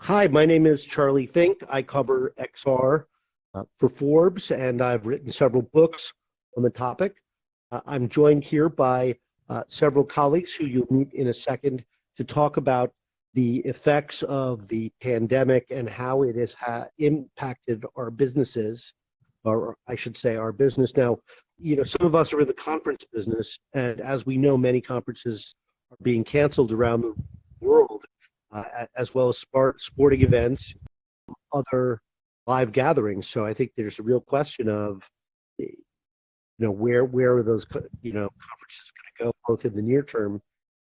Hi, my name is Charlie Fink. I cover XR for Forbes, and I've written several books on the topic. I'm joined here by several colleagues who you'll meet in a second to talk about the effects of the pandemic and how it has impacted our businesses, or I should say our business. Now, some of us are in the conference business, and as we know, many conferences are being canceled around the world, as well as sporting events, other live gatherings. So I think there's a real question of, where are those, conferences going to go, both in the near term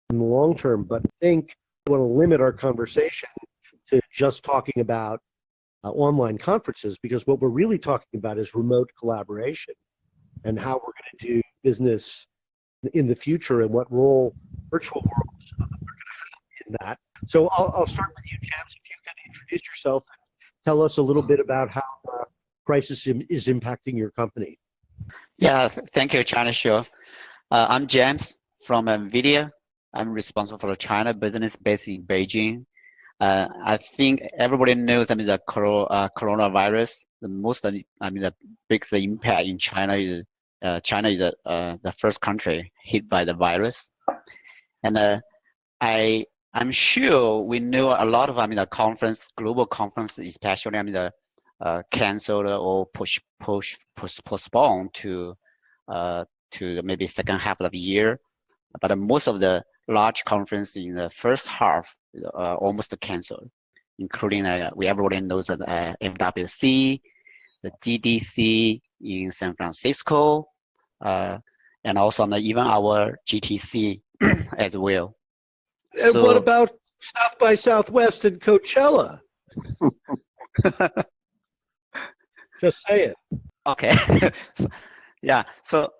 and the long term. But I think we want to limit our conversation to just talking about online conferences, because what we're really talking about is remote collaboration and how we're going to do business in the future and what role virtual worlds are going to have in that. So I'll start with you, James, if you can introduce yourself and tell us a little bit about how the crisis is impacting your company. Yeah, thank you, China. Sure. I'm James from NVIDIA. I'm responsible for the China business based in Beijing. I think everybody knows the coronavirus. The biggest impact in China is the first country hit by the virus, and I'm sure we know a lot of global conference, especially canceled or postponed to maybe second half of the year. But most of the large conference in the first half almost canceled, including everybody knows that MWC, the GDC in San Francisco, and also even our GTC as well. And what about South by Southwest and Coachella? Just say it. Okay. Yeah. So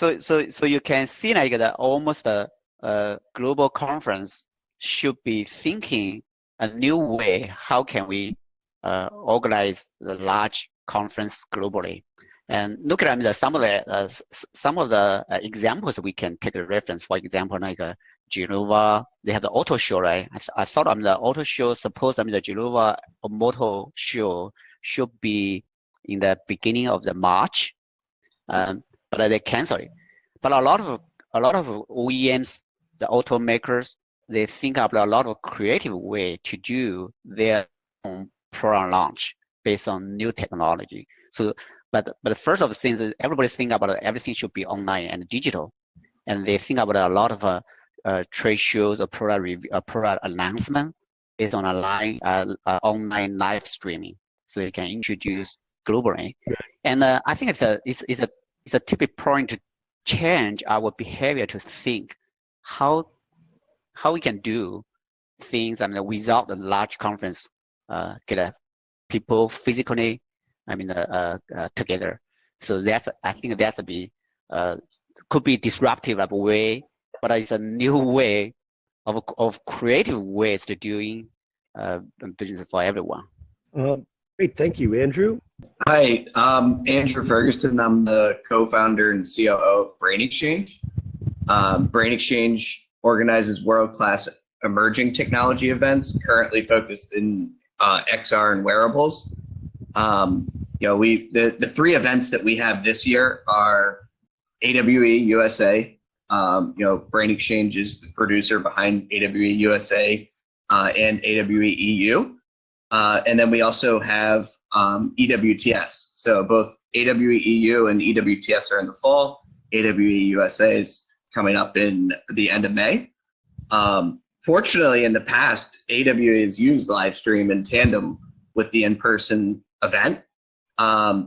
you can see that almost a global conference should be thinking a new way. How can we organize the large conference globally? And look at some of the examples we can take a reference. For example, Geneva, they have the auto show, right? I thought the auto show, suppose the Geneva motor show should be in the beginning of the March, but they cancel it. But a lot of OEMs, the automakers, they think of a lot of creative way to do their own product launch based on new technology. So, but the first of the things is everybody think about everything should be online and digital, and they think about a lot of trade shows or product review, product announcement based on online live streaming, so you can introduce globally. And I think it's a tipping point to change our behavior to think how we can do things without the large conference get people physically together. So I think that's could be disruptive of a way, but it's a new way of creative ways to doing business for everyone. Great, thank you, Andrew. Hi, I'm Andrew Ferguson. I'm the co-founder and COO of BrainXchange. BrainXchange organizes world-class emerging technology events, currently focused in XR and wearables. The three events that we have this year are AWE USA. BrainXchange is the producer behind AWE USA and AWE EU. And then we also have EWTS. So both AWE EU and EWTS are in the fall. AWE USA is coming up in the end of May. Fortunately, in the past, AWE has used live stream in tandem with the in-person event.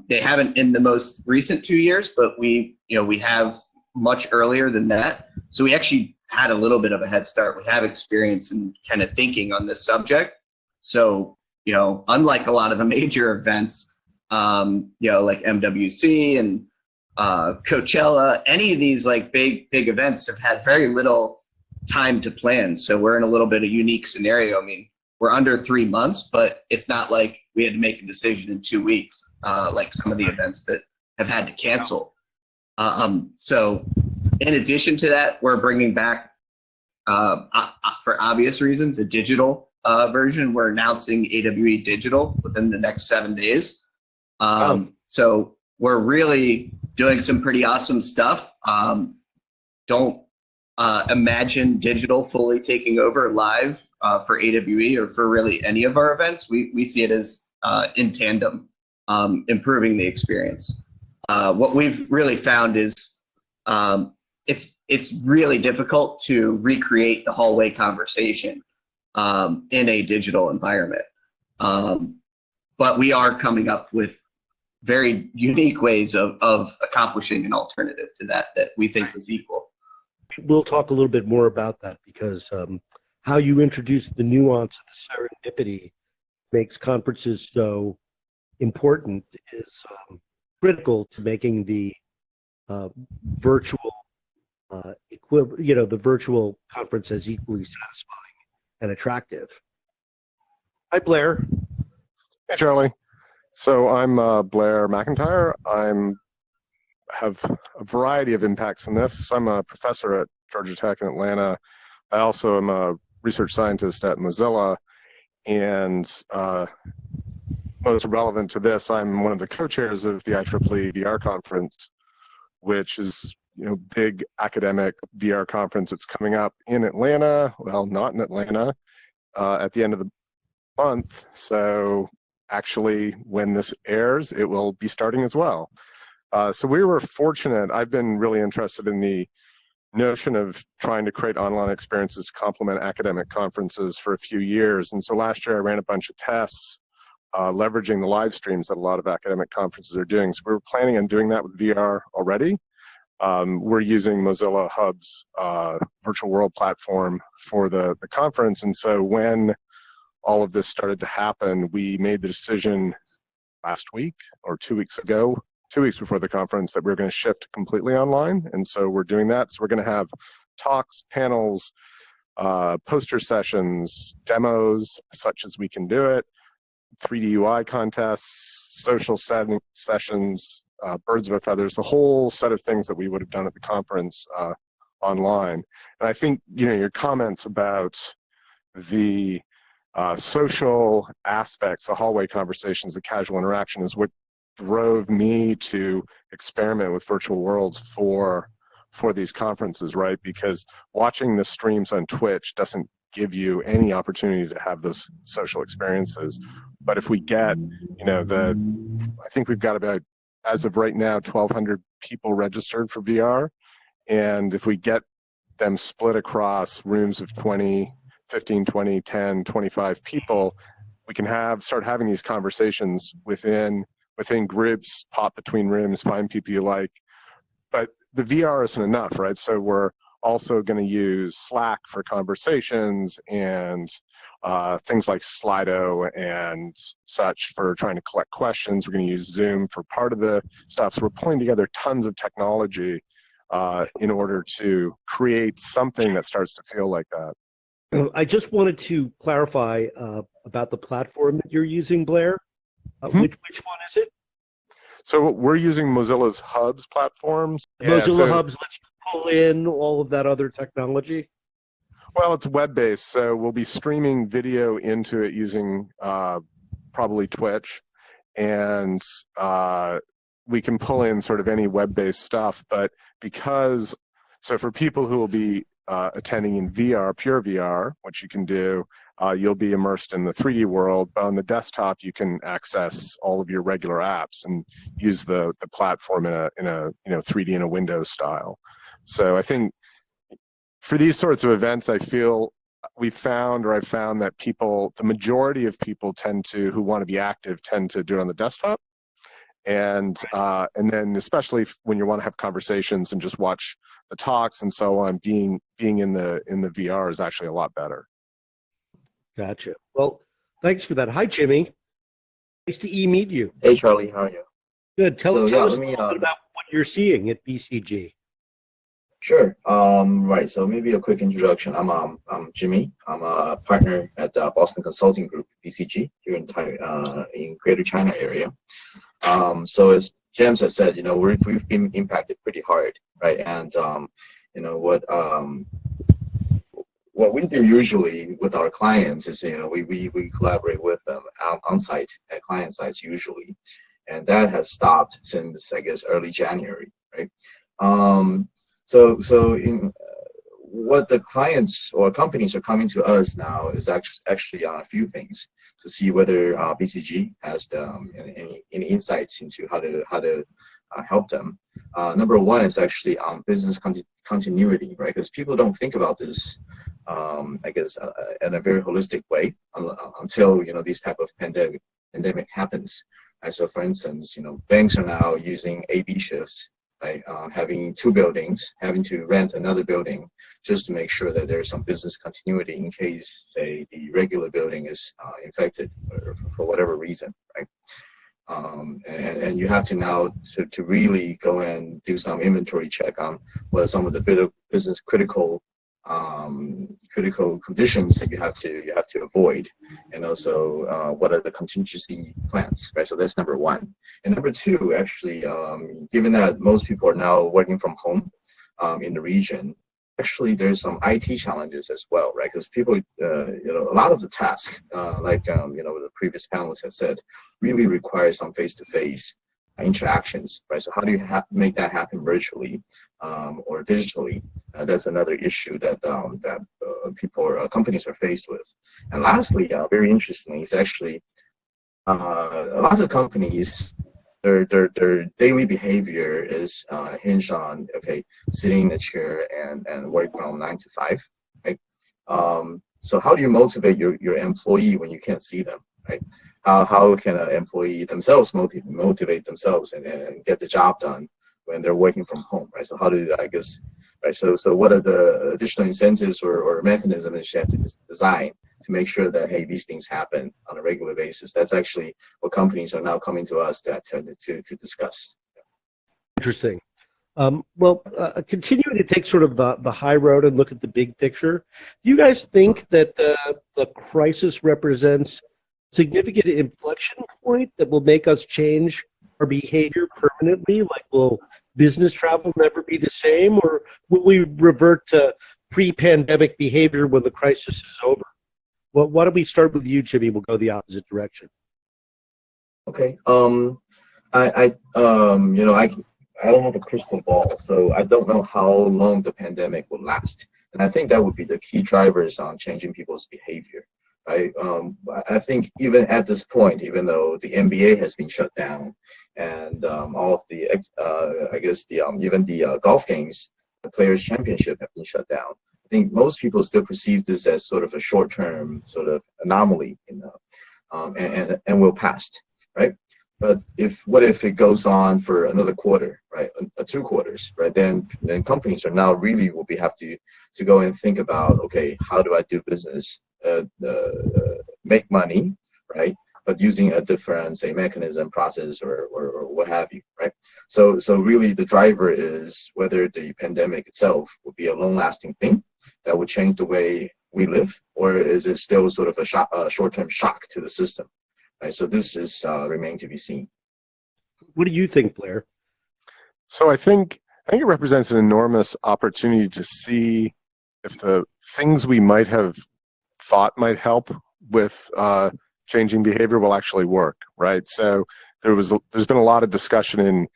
They haven't in the most recent 2 years, but we have much earlier than that. So we actually had a little bit of a head start. We have experience in kind of thinking on this subject. So, unlike a lot of the major events, like MWC and Coachella, any of these big events have had very little time to plan. So we're in a little bit of a unique scenario. I mean, we're under 3 months, but it's not like we had to make a decision in 2 weeks, like some of the events that have had to cancel. So in addition to that, we're bringing back, for obvious reasons, a digital version. We're announcing AWE Digital within the next 7 days. So we're really doing some pretty awesome stuff. Don't imagine digital fully taking over live for AWE or for really any of our events. We see it as in tandem, improving the experience. What we've really found is it's really difficult to recreate the hallway conversation in a digital environment. But we are coming up with very unique ways of accomplishing an alternative to that we think is equal. We'll talk a little bit more about that because how you introduce the nuance of the serendipity makes conferences so important is critical to making the virtual the virtual conference as equally satisfying and attractive. Hi, Blair. Hey, Charlie. So I'm Blair MacIntyre. Have a variety of impacts in this. So I'm a professor at Georgia Tech in Atlanta. I also am a research scientist at Mozilla, and most relevant to this, I'm one of the co-chairs of the IEEE VR conference, which is big academic VR conference. It's coming up in Atlanta. Well, not in Atlanta, at the end of the month. So actually, when this airs, it will be starting as well. So we were fortunate. I've been really interested in the notion of trying to create online experiences to complement academic conferences for a few years. And so last year I ran a bunch of tests leveraging the live streams that a lot of academic conferences are doing. So we were planning on doing that with VR already. We're using Mozilla Hub's virtual world platform for the conference. And so when all of this started to happen, we made the decision last week or 2 weeks ago, 2 weeks before the conference, that we were going to shift completely online. And so we're doing that. So we're going to have talks, panels, poster sessions, demos, such as we can do it, 3D UI contests, social sessions, birds of a feathers, the whole set of things that we would have done at the conference online. And I think, your comments about the social aspects, the hallway conversations, the casual interaction is what drove me to experiment with virtual worlds for these conferences, right? Because watching the streams on Twitch doesn't give you any opportunity to have those social experiences. But if we get, I think we've got about, as of right now, 1,200 people registered for VR. And if we get them split across rooms of 20, 15, 20, 10, 25 people, we can start having these conversations within groups, pop between rooms, find people you like. But the VR isn't enough, right? So we're also going to use Slack for conversations and things like Slido and such for trying to collect questions. We're going to use Zoom for part of the stuff. So we're pulling together tons of technology in order to create something that starts to feel like that. I just wanted to clarify about the platform that you're using, Blair. Which one is it? So we're using Mozilla's Hubs platforms. Mozilla Hubs lets you pull in all of that other technology? Well, it's web-based, so we'll be streaming video into it using probably Twitch, and we can pull in sort of any web-based stuff. But so for people who will be attending in VR, pure VR, which you can do, you'll be immersed in the 3D world. But on the desktop, you can access all of your regular apps and use the platform in a 3D in a Windows style. So I think for these sorts of events, I feel I've found that the majority of people who want to be active tend to do it on the desktop. And then especially when you want to have conversations and just watch the talks and so on, being in the VR is actually a lot better. Gotcha. Well, thanks for that. Hi, Jimmy. Nice to meet you. Hey, Charlie. How are you? Good. Tell us a little bit about what you're seeing at BCG. Sure. Right. So maybe a quick introduction. I'm Jimmy. I'm a partner at the Boston Consulting Group, BCG, here in Greater China area. So as James has said, we've been impacted pretty hard, right? And what we do usually with our clients is, we collaborate with them on site at client sites usually, and that has stopped since, I guess, early January, right? So in what the clients or companies are coming to us now is actually on a few things to see whether BCG has any insights into how to help them. Number one is actually business continuity, right? Because people don't think about this, I guess, in a very holistic way until these type of pandemic happens. Right? So, for instance, banks are now using AB shifts. Right, having two buildings, having to rent another building just to make sure that there's some business continuity in case, say, the regular building is infected for whatever reason, right? And you have to now to really go and do some inventory check on what are some of the business critical conditions that you have to avoid, and also what are the contingency plans, right? So that's number one. And number two, actually, given that most people are now working from home in the region, actually there's some IT challenges as well, right? Because people, a lot of the tasks, like the previous panelists have said, really require some face-to-face interactions, right? So how do you make that happen virtually or digitally? That's another issue that people or companies are faced with. And lastly, very interestingly, is actually a lot of companies, their daily behavior is hinged on sitting in a chair and work from 9 to 5, right? So how do you motivate your employee when you can't see them? Right? How can an employee themselves motivate themselves and get the job done when they're working from home, right? So how do right? So what are the additional incentives or mechanisms you have to design to make sure that these things happen on a regular basis? That's actually what companies are now coming to us to discuss. Interesting. Continuing to take sort of the high road and look at the big picture, do you guys think that the crisis represents significant inflection point that will make us change our behavior permanently? Like, will business travel never be the same, or will we revert to pre-pandemic behavior when the crisis is over? Well, why don't we start with you, Jimmy? We'll go the opposite direction. Okay. I don't have a crystal ball, so I don't know how long the pandemic will last. And I think that would be the key drivers on changing people's behavior. Right. I think even at this point, even though the NBA has been shut down and all of the, even the golf games, the Players Championship have been shut down, I think most people still perceive this as sort of a short-term sort of anomaly, and will pass, right? But what if it goes on for another quarter, right? 2 quarters, right? Then companies are now really will have to go and think about, okay, how do I do business? Make money, right? But using a different, say, mechanism, process, or what have you, right? So really, the driver is whether the pandemic itself will be a long-lasting thing that would change the way we live, or is it still sort of a short-term shock to the system, right? So this is remain to be seen. What do you think, Blair? So I think it represents an enormous opportunity to see if the things we might have thought might help with changing behavior will actually work, right? So there's been a lot of discussion in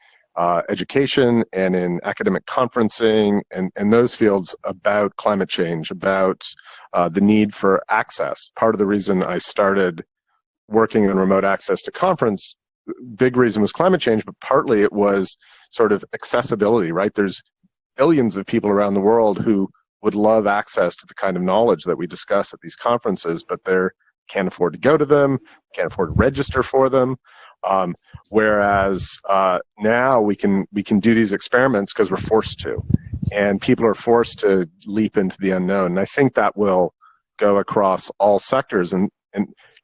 education and in academic conferencing and those fields about climate change, about the need for access. Part of the reason I started working on remote access to conference, big reason was climate change, but partly it was sort of accessibility, right? There's billions of people around the world who would love access to the kind of knowledge that we discuss at these conferences, but they can't afford to go to them, can't afford to register for them. Whereas now we can do these experiments because we're forced to, and people are forced to leap into the unknown. And I think that will go across all sectors. And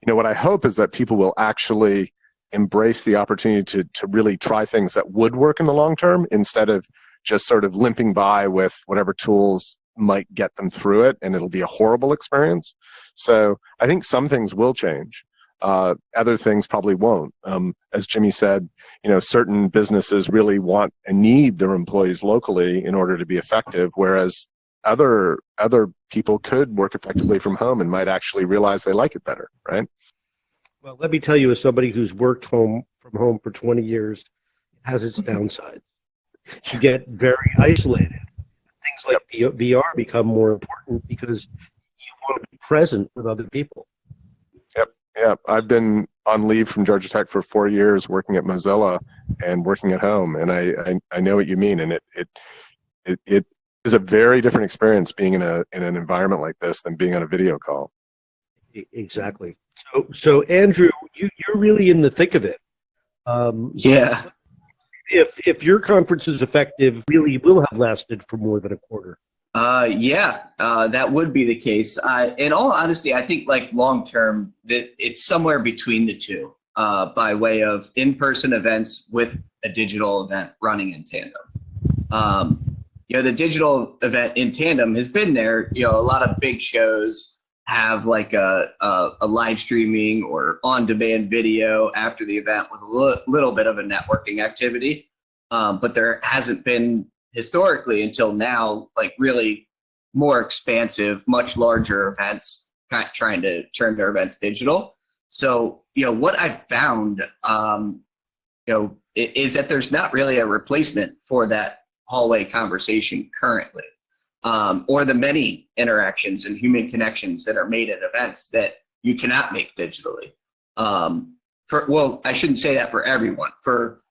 what I hope is that people will actually embrace the opportunity to really try things that would work in the long term instead of just sort of limping by with whatever tools might get them through it, and it'll be a horrible experience. So I think some things will change. Other things probably won't. As Jimmy said, certain businesses really want and need their employees locally in order to be effective, whereas other people could work effectively from home and might actually realize they like it better, right? Well, let me tell you, as somebody who's worked from home for 20 years, it has its downsides. You get very isolated. Things like VR become more important because you want to be present with other people. Yep. I've been on leave from Georgia Tech for 4 years working at Mozilla and working at home, and I know what you mean, and it is a very different experience being in an environment like this than being on a video call. Exactly. So Andrew, you're really in the thick of it. Yeah. If your conference is effective, really will have lasted for more than a quarter. That would be the case. In all honesty, I think like long term, that it's somewhere between the two, by way of in-person events with a digital event running in tandem. The digital event in tandem has been there. A lot of big shows have like a live streaming or on-demand video after the event with a little bit of a networking activity, but there hasn't been historically until now, like really more expansive, much larger events, kind of trying to turn their events digital. So, what I've found, is that there's not really a replacement for that hallway conversation currently, or the many interactions and human connections that are made at events that you cannot make digitally. Well, I shouldn't say that for everyone. For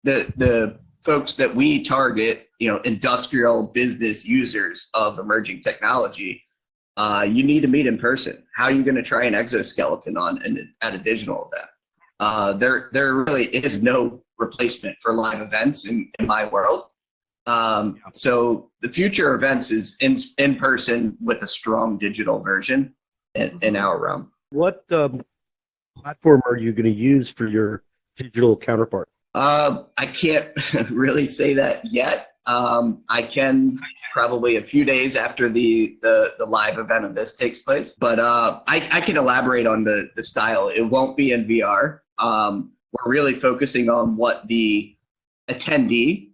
the folks that we target, industrial business users of emerging technology, you need to meet in person. How are you going to try an exoskeleton at a digital event? There really is no replacement for live events in my world. So the future events is in person with a strong digital version in our realm. What platform are you going to use for your digital counterpart? I can't really say that yet. I can probably a few days after the live event of this takes place, but I can elaborate on the style. It won't be in VR. We're really focusing on what the attendee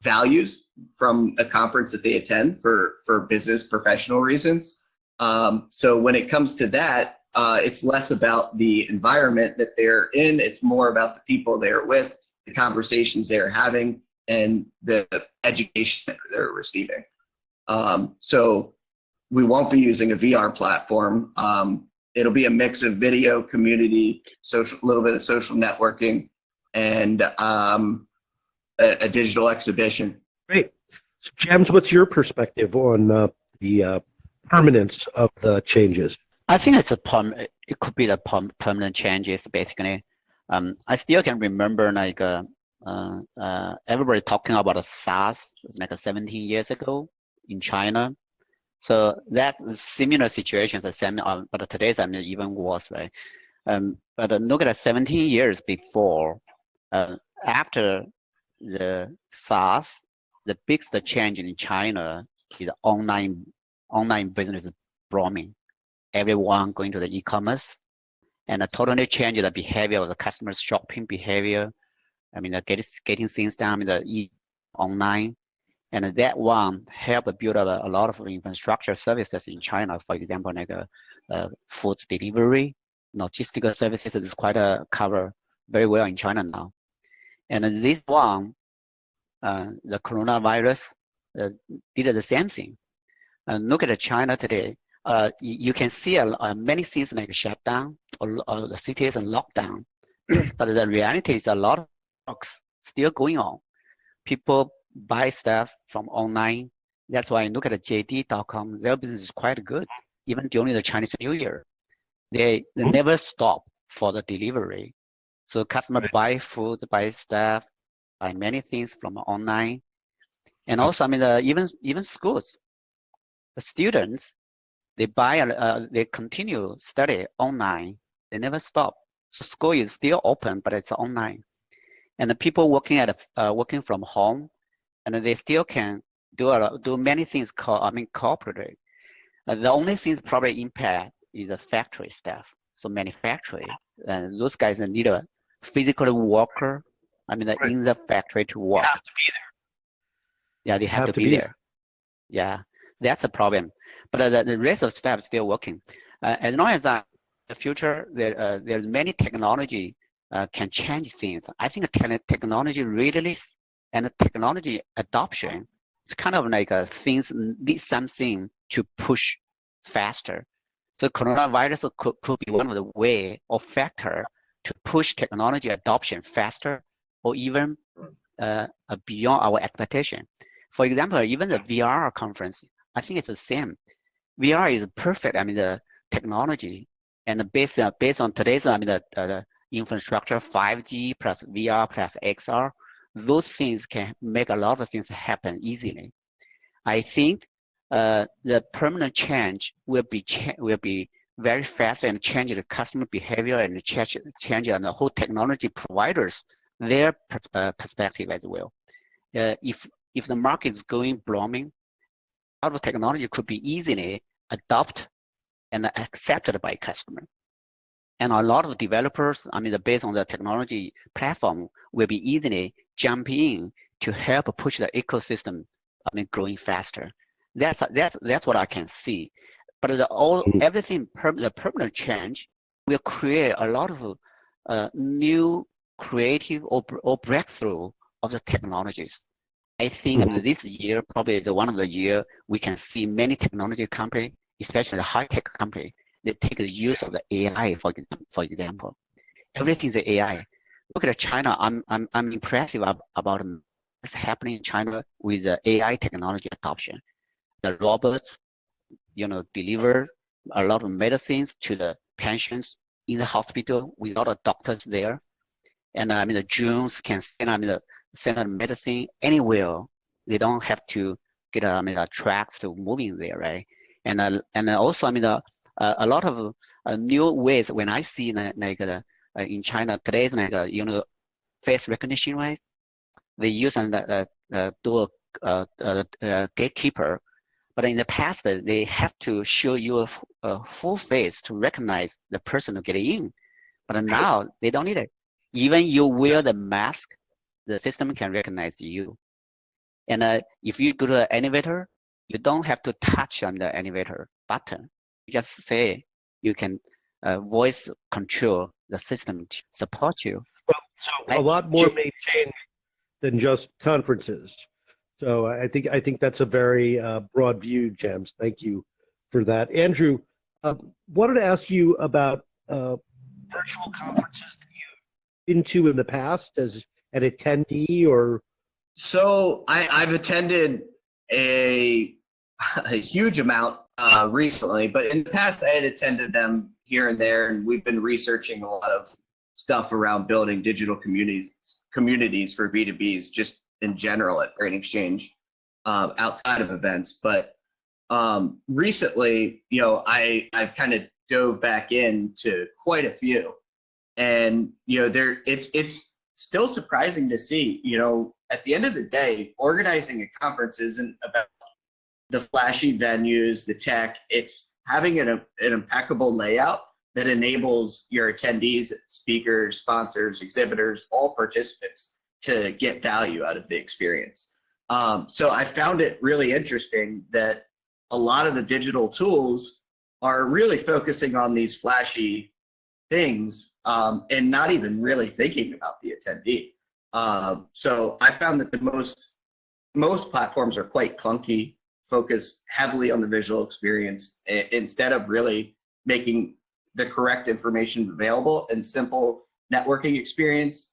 values from a conference that they attend for business professional reasons. So when it comes to that, it's less about the environment that they're in. It's more about the people they're with, the conversations they're having, and the education that they're receiving. So we won't be using a VR platform. It'll be a mix of video, community, a little bit of social networking, and a digital exhibition. Great. So James, what's your perspective on the permanence of the changes? I think it could be the permanent changes, basically. I still can remember like everybody talking about a SARS like 17 years ago in China. So that's a similar situation, but today's even worse, right? But look at 17 years before, after the SARS, the biggest change in China is online business booming. Everyone going to the e-commerce, and totally change the behavior of the customers' shopping behavior. Getting things done online, and that one helped build up a lot of infrastructure services in China. For example, like food delivery, logistical services is quite cover very well in China now. And this one, the coronavirus did the same thing. And look at China today. You can see many things like shutdown or the cities and lockdown, but the reality is a lot of works still going on. People buy stuff from online. That's why I look at the JD.com. Their business is quite good, even during the Chinese New Year. They never stop for the delivery. So customers buy food, buy stuff, buy many things from online, and also even schools, the students. They continue study online. They never stop. So school is still open, but it's online. And the people working from home, and they still can do many things corporately. The only thing probably impact is the factory staff. So manufacturing, and those guys need a physical worker. In the factory to work. They have to be there. Yeah, they have to be there. Yeah, that's a problem. But the rest of steps still working. As long as the future, there's many technology can change things. I think technology release and technology adoption, it's kind of like things need something to push faster. So coronavirus could be one of the way or factor to push technology adoption faster or even beyond our expectation. For example, even the VR conference, I think it's the same. VR is perfect. I mean, the technology and based on today's, I mean, the infrastructure, 5G plus VR plus XR, those things can make a lot of things happen easily. I think the permanent change will be very fast and change the customer behavior and change the whole technology providers their perspective as well. If the market is going blooming, a lot of technology could be easily adopted and accepted by customer. And a lot of developers, I mean, based on the technology platform, will be easily jump in to help push the ecosystem, I mean, growing faster. That's what I can see. But everything, the permanent change will create a lot of new creative or breakthrough of the technologies. I think this year probably is one of the year we can see many technology company, especially the high-tech company, they take the use of the AI, for example. Everything is AI. Look at China. I'm impressive about what's happening in China with the AI technology adoption. The robots, deliver a lot of medicines to the patients in the hospital without a doctors there. And I mean, the drones can send a medicine anywhere. They don't have to get tracks to moving there, right? And also, I mean, a lot of new ways when I see in China today, face recognition, right? They use do a gatekeeper, but in the past they have to show you a full face to recognize the person to get in. But now they don't need it. Even you wear the mask, the system can recognize you. And if you go to an elevator, you don't have to touch on the elevator button. You just say you can voice control the system to support you. Well, so a lot more may change than just conferences. So I think that's a very broad view, James. Thank you for that. Andrew, wanted to ask you about virtual conferences that you've been to in the past as an attendee or? So I've attended a huge amount recently, but in the past I had attended them here and there, and we've been researching a lot of stuff around building digital communities for B2Bs just in general at BrainXchange outside of events. But recently, I've kind of dove back into quite a few, and it's still surprising to see. At the end of the day, organizing a conference isn't about the flashy venues, the tech. It's having an impeccable layout that enables your attendees, speakers, sponsors, exhibitors, all participants to get value out of the experience. So I found it really interesting that a lot of the digital tools are really focusing on these flashy things and not even really thinking about the attendee. So I found that the most platforms are quite clunky, focus heavily on the visual experience instead of really making the correct information available and simple networking experience.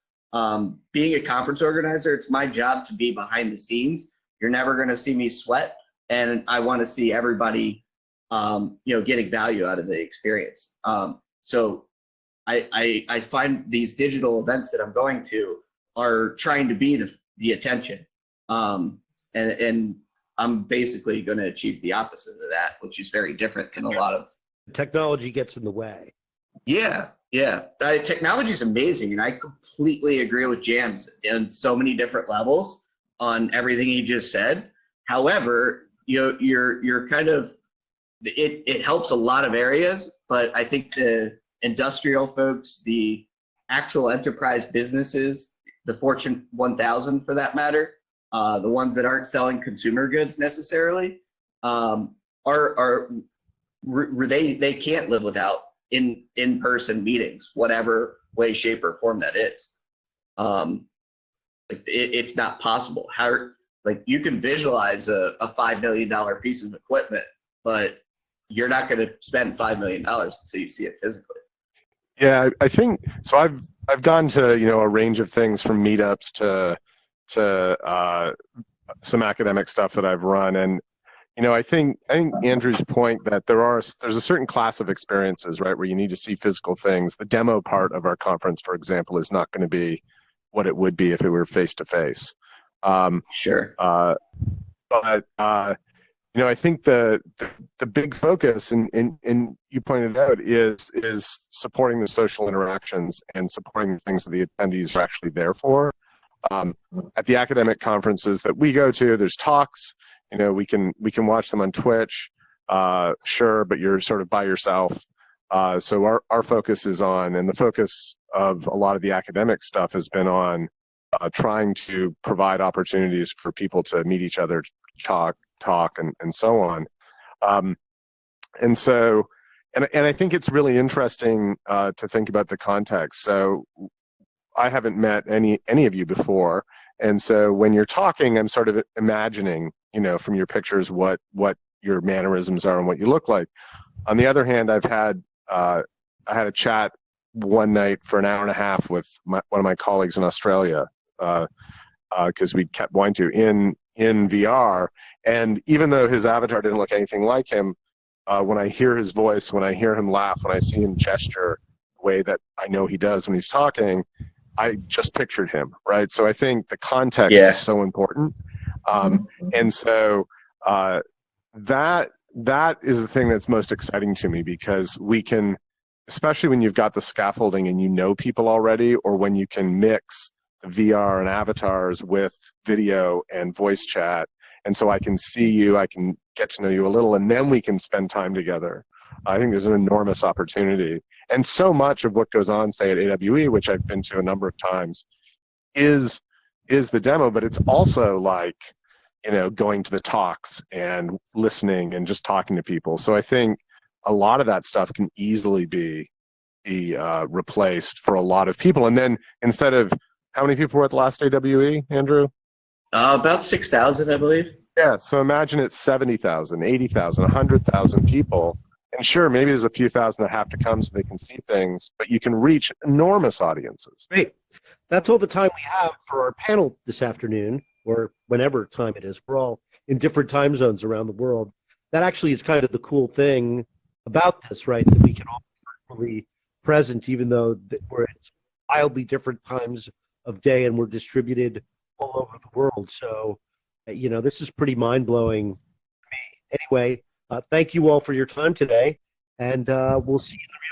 Being a conference organizer, it's my job to be behind the scenes. You're never going to see me sweat, and I want to see everybody, getting value out of the experience. So I find these digital events that I'm going to are trying to be the attention, and I'm basically going to achieve the opposite of that, which is very different than a lot of technology gets in the way. Yeah. Technology is amazing, and I completely agree with James in so many different levels on everything he just said. However, you're kind of it helps a lot of areas, but I think the industrial folks, the actual enterprise businesses, the Fortune 1000 for that matter, the ones that aren't selling consumer goods necessarily, they can't live without in-person meetings, whatever way, shape, or form that is. It's not possible. Like you can visualize a $5 million piece of equipment, but you're not going to spend $5 million until you see it physically. Yeah, I think so. I've gone to a range of things from meetups to some academic stuff that I've run, and I think Andrew's point that there's a certain class of experiences, right, where you need to see physical things. The demo part of our conference, for example, is not going to be what it would be if it were face to face. Sure. But I think the big focus, and you pointed out, is supporting the social interactions and supporting the things that the attendees are actually there for. At the academic conferences that we go to, there's talks. We can watch them on Twitch, sure, but you're sort of by yourself. So our focus is on, and the focus of a lot of the academic stuff has been on trying to provide opportunities for people to meet each other, talk, and so on. And I think it's really interesting to think about the context. So I haven't met any of you before, and so when you're talking, I'm sort of imagining, from your pictures, what your mannerisms are and what you look like. On the other hand, I had a chat one night for an hour and a half with one of my colleagues in Australia, because we kept wanting to in VR, and even though his avatar didn't look anything like him, when I hear his voice, when I hear him laugh, when I see him gesture the way that I know he does when he's talking, I just pictured him, right? So I think the context is so important, and so that is the thing that's most exciting to me, because we can, especially when you've got the scaffolding and people already, or when you can mix the VR and avatars with video and voice chat, and so I can see you, I can get to know you a little, and then we can spend time together. I think there's an enormous opportunity. And so much of what goes on, say, at AWE, which I've been to a number of times, is the demo, but it's also like, going to the talks and listening and just talking to people. So I think a lot of that stuff can easily be replaced for a lot of people. And then instead of, how many people were at the last AWE, Andrew? About 6,000, I believe. Yeah, so imagine it's 70,000, 80,000, 100,000 people. And sure, maybe there's a few thousand that have to come so they can see things, but you can reach enormous audiences. Great. That's all the time we have for our panel this afternoon, or whenever time it is. We're all in different time zones around the world. That actually is kind of the cool thing about this, right? That we can all be virtually present, even though we're at wildly different times of day and we're distributed all over the world. So, this is pretty mind-blowing to me. Anyway, thank you all for your time today, and we'll see you in the real